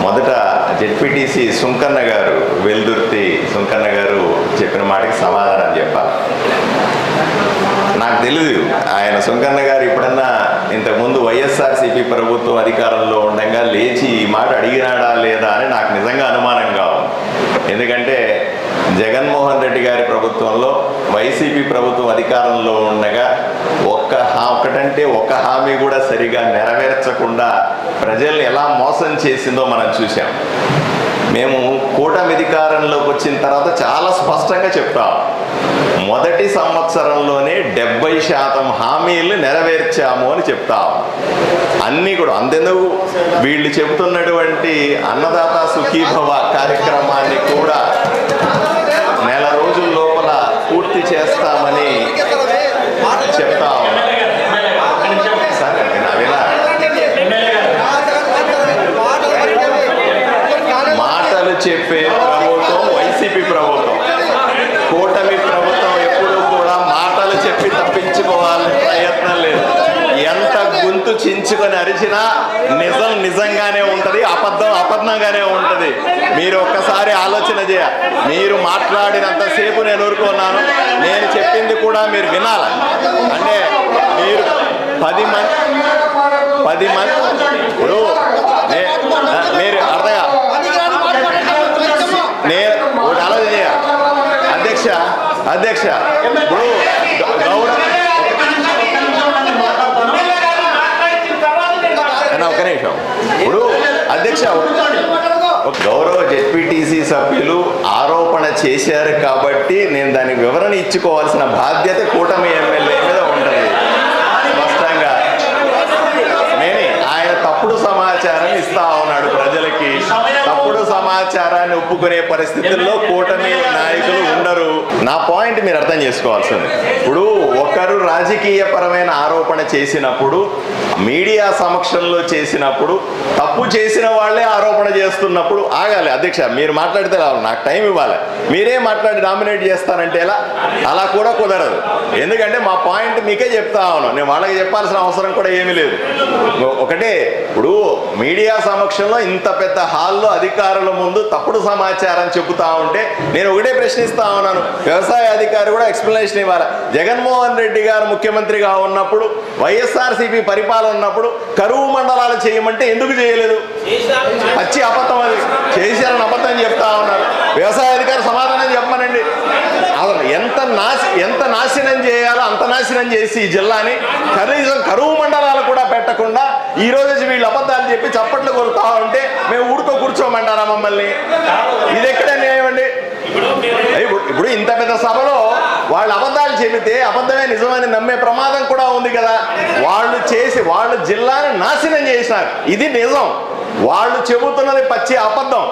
మొదట జెడ్పీటీసీ సుంకన్న గారు, వెల్దుర్తి సుంకన్న గారు చెప్పిన మాటకి సమాధానం చెప్పాలి. నాకు తెలియదు ఆయన సుంకన్న గారు ఎప్పుడన్నా ఇంతకుముందు వైఎస్ఆర్సీపీ ప్రభుత్వం అధికారంలో ఉండగా లేచి ఈ మాట అడిగినాడా లేదా అని నాకు నిజంగా అనుమానంగా ఉంది. ఎందుకంటే జగన్మోహన్ రెడ్డి గారి ప్రభుత్వంలో వైసీపీ ప్రభుత్వం అధికారంలో ఉండగా ఒకటంటే ఒక హామీ కూడా సరిగా నెరవేర్చకుండా ప్రజల్ని ఎలా మోసం చేసిందో మనం చూసాం. మేము కూటమి అధికారంలోకి వచ్చిన తర్వాత చాలా స్పష్టంగా చెప్తాం, మొదటి సంవత్సరంలోనే 70% హామీలు నెరవేర్చాము అని చెప్తాం. అన్నీ కూడా అంతెందుకు వీళ్ళు చెబుతున్నటువంటి అన్నదాత సుఖీభవ కార్యక్రమాన్ని కూడా నెల రోజుల లోపల పూర్తి చేస్తామని చెప్తా ఉన్నా. సరే మాటలు చెప్పే ప్రభుత్వం వైసీపీ ప్రభుత్వం. కూటమి ప్రభుత్వం ఎప్పుడూ కూడా మాటలు చెప్పి తప్పించుకోవాలని ప్రయత్నం లేదు. ఎంత గొంతు చించుకొని అరిచినా నిజం నిజంగానే ఉంటుంది, అబద్ధం అబద్ధంగానే ఉంటుంది. మీరు ఒక్కసారి ఆలోచన చేయాలి. మీరు మాట్లాడినంతసేపు నేను ఊరుకున్నాను, నేను చెప్పింది కూడా మీరు వినాలి. అంటే మీరు 10 మంది ఇప్పుడు మీరు అర్థంగా నేను ఒకటి ఆలోచన చేయాలి. అధ్యక్ష ఇప్పుడు ఒక్క నిమిషం. ఇప్పుడు అధ్యక్ష, గౌరవ జెడ్పీటీసీ సభ్యులు ఆరోపణ చేశారు కాబట్టి నేను దానికి వివరణ ఇచ్చుకోవాల్సిన బాధ్యత కూటమి ఎమ్మెల్యే మీద ఉంటుంది. స్పష్టంగా ఆయన తప్పుడు సమాచారం ఇస్తా ఉన్నాడు ప్రజలకి. తప్పుడు సమాచారాన్ని ఒప్పుకునే పరిస్థితుల్లో కూటమి నాయకులు ఉండరు. నా పాయింట్ మీరు అర్థం చేసుకోవాల్సింది. ఇప్పుడు ఒకరు రాజకీయ పరమైన ఆరోపణ చేసినప్పుడు, మీడియా సమక్షంలో చేసినప్పుడు, తప్పు చేసిన వాళ్ళే ఆరోపణ చేస్తున్నప్పుడు ఆగాలి. అధ్యక్ష, మీరు మాట్లాడితే రావాలి, నాకు టైం ఇవ్వాలి. మీరే మాట్లాడి డామినేట్ చేస్తానంటే ఎలా? అలా కూడా కుదరదు. ఎందుకంటే మా పాయింట్ మీకే చెప్తా ఉన్నాను, నేను వాళ్ళకి చెప్పాల్సిన అవసరం కూడా ఏమీ లేదు. ఒకటే, ఇప్పుడు మీడియా సమక్షంలో ఇంత పెద్ద హాల్లో అధికారుల ముందు తప్పుడు సమాచారం చెబుతా ఉంటే నేను ఒకటే ప్రశ్నిస్తా ఉన్నాను, వ్యవసాయ అధికారి కూడా ఎక్స్ప్లెనేషన్ ఇవ్వాలి. జగన్మోహన్ రెడ్డి గారు ముఖ్యమంత్రిగా ఉన్నప్పుడు, వైఎస్ఆర్సీపీ పరిపాలన ఉన్నప్పుడు కరువు మండలాలు చేయమంటే ఎందుకు చేయలేదు? పచ్చి అబద్ధం, అది చేశారని అబద్ధం చెప్తా ఉన్నారు. వ్యవసాయ అధికారి సమాధానం చెప్పమనండి. అసలు ఎంత నాశనం చేయాలో అంత నాశనం చేసి ఈ జిల్లాని కనీసం కరువు మండలాలు కూడా పెట్టకుండా ఈ రోజు వీళ్ళు అబద్ధాలు చెప్పి చప్పట్లు కొడుతా ఉంటే మేము ఊరుకో కూర్చోమంటారా మమ్మల్ని? ఇది ఎక్కడ న్యాయం అండి? ఇప్పుడు ఇంత పెద్ద సభలో వాళ్ళు అబద్ధాలు చెబితే అబద్ధమే నిజమని నమ్మే ప్రమాదం కూడా ఉంది కదా. వాళ్ళు జిల్లాను నాశనం చేసినారు, ఇది నిజం. వాళ్ళు చెబుతున్నది పచ్చి అబద్ధం.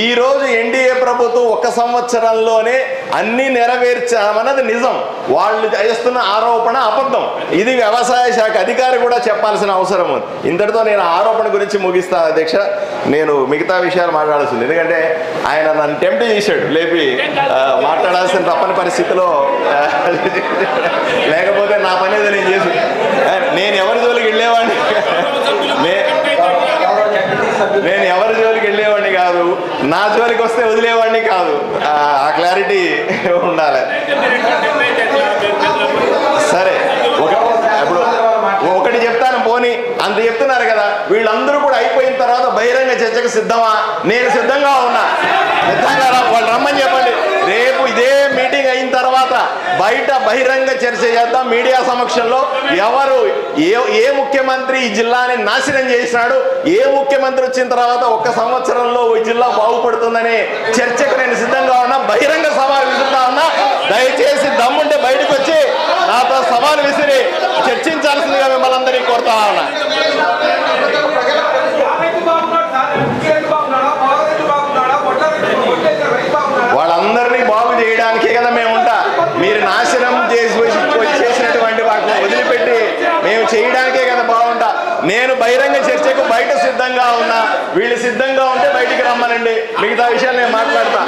ఈ రోజు ఎన్డీఏ ప్రభుత్వం 1 సంవత్సరంలోనే అన్ని నెరవేర్చామన్నది నిజం. వాళ్ళు చేస్తున్న ఆరోపణ అబద్ధం. ఇది వ్యవసాయ శాఖ అధికారి కూడా చెప్పాల్సిన అవసరం ఉంది. ఇంతటితో నేను ఆరోపణ గురించి ముగిస్తాను అధ్యక్ష. నేను మిగతా విషయాలు మాట్లాడాల్సింది, ఎందుకంటే ఆయన నన్ను టెంప్ట్ చేశాడు లేపి మాట్లాడాల్సిన తప్పని పరిస్థితిలో. లేకపోతే నా పని ఏదో నేను చేసి నేను ఎవరి జోలికి వెళ్ళేవాడిని కాదు, నా జోలికి వస్తే వదిలేవాడిని కాదు. ఆ క్లారిటీ ఉండాలి. సరే, ఇప్పుడు ఒకటి చెప్తాను, పోనీ అంత చెప్తున్నారు కదా, వీళ్ళందరూ కూడా అయిపోయిన తర్వాత బహిరంగ చర్చకు సిద్ధమా? నేను సిద్ధంగా ఉన్నా. వాళ్ళు రమ్మని చెప్పండి. రేపు ఇదే మీటింగ్ అయిన తర్వాత బయట బహిరంగ చర్చ చేద్దాం మీడియా సమక్షంలో. ఎవరు ఏ ముఖ్యమంత్రి ఈ జిల్లాని నాశనం చేసినాడు, ఏ ముఖ్యమంత్రి వచ్చిన తర్వాత 1 సంవత్సరంలో ఈ జిల్లా బాగుపడుతుందనే చర్చకు నేను సిద్ధంగా ఉన్నా. బహిరంగ సవాలు విసురుతా ఉన్నా. దయచేసి దమ్ముంటే బయటకు వచ్చి నాతో సవాలు విసిరి చర్చించాల్సిందిగా మిమ్మల్ని అందరినీ కోరుతా ఉన్నా. వాళ్ళందరినీ బాగు చేయడానికే కదా మేము ఉంటా. మీరు నాశనం చేసినటువంటి వాటిని వదిలిపెట్టి మేము చేయడానికే కదా బాగుంటా. నేను బహిరంగ చర్చకు బయట సిద్ధంగా ఉన్నా. వీళ్ళు సిద్ధంగా ఉంటే బయటికి రమ్మనండి, మిగతా విషయాలు నేను మాట్లాడతా.